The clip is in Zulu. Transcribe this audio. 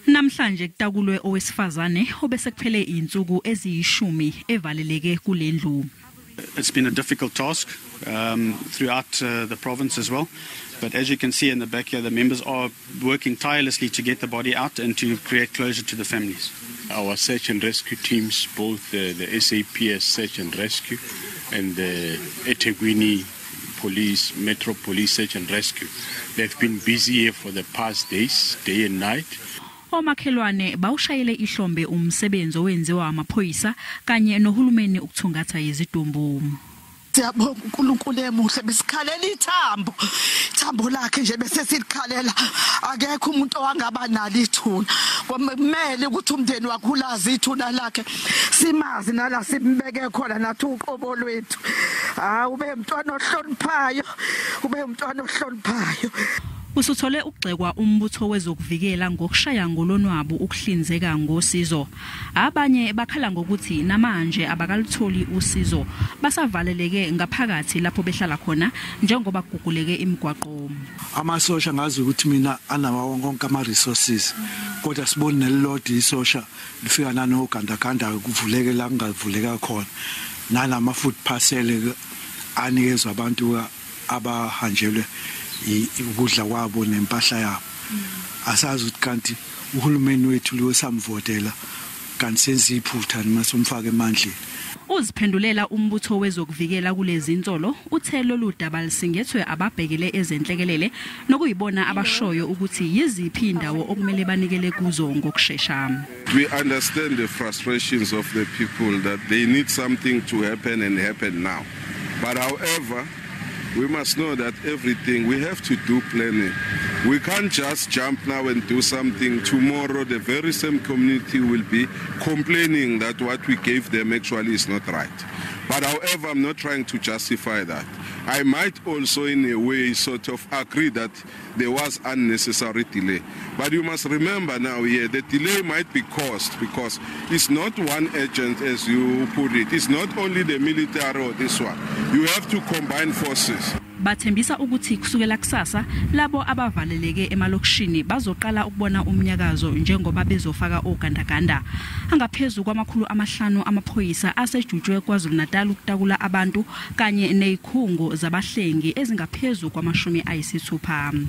Namhlanje kutakulwe owesifazane obesekuphele insuku eziyishumi evaleleke kulendlu. It's been a difficult task throughout the province as well. But as you can see in the back here, the members are working tirelessly to get the body out and to create closure to the families. Our search and rescue teams, both the SAPS search and rescue and the eThekwini police, Metro Police search and rescue, they've been busy here for the past days, day and night. Omakhelwane bawushayele ihlombe umsebenzi owenziwa amaphoyisa kanye noHulumeni ukuthungatha izidumbu. Siyabonga uNkulunkulu emuhle besikhalela ithambo lakhe nje bese silikhalela akekho umuntu owangaba nalo ithuna kumele ukuthi umndeni wakhe ulazi ithuna lakhe simazi nala simbeke khona nathi uqobo lwethu ube umntwana ohloniphayo. Usuthole ukugxekwa Umbutho wezokuvikela ngokushaya ngolonwabu ukuhlinzeka ngosizo. Abanye bakhala ngokuthi namanje abakalutholi usizo basavaleleke ngaphakathi lapho behlala khona njengoba kuguguleke imigwaqo. Amasosha ngazi ukuthi mina anawo wonke ama resources kodwa sibone nelilodi isosha lifika nanogandaganda kuvuleke la kungavuleka khona nalama food parcel anikezwe abantu abahanjelwe ukudla kwabo nempahla yabo. Asazi ukuthi kanti uHulumeni wethu lo samvotela kanti senza iphutha masomfaka emandleni. Uziphendulela Umbutho wezokuvikela kulezi insolo uthelo ludaba lisingethwe ababhekele ezenhlekelele nokuyibona abashoyo ukuthi yiziphi indawo okumele banikele kuzo ngokusheshsha. We understand the frustrations of the people that they need something to happen and happen now. But however, we must know that everything we have to do planning. We can't just jump now and do something. Tomorrow the very same community will be complaining that what we gave them actually is not right. But however, I'm not trying to justify that. I might also in a way sort of agree that there was unnecessary delay. But you must remember now here, the delay might be caused because it's not one agent as you put it. It's not only the military or this one. You have to combine forces. Bathembisa ukuthi kusukela kusasa labo abavaleleke emalokishini bazoqala ukubona umnyakazo njengoba bezofaka ogandaganda. Angaphezulu kwama500 amaphoyisa asejutshwe KwaZulu Natal ukutakula abantu kanye nezikhungo zabahlengi ezingaphezulu kwama60.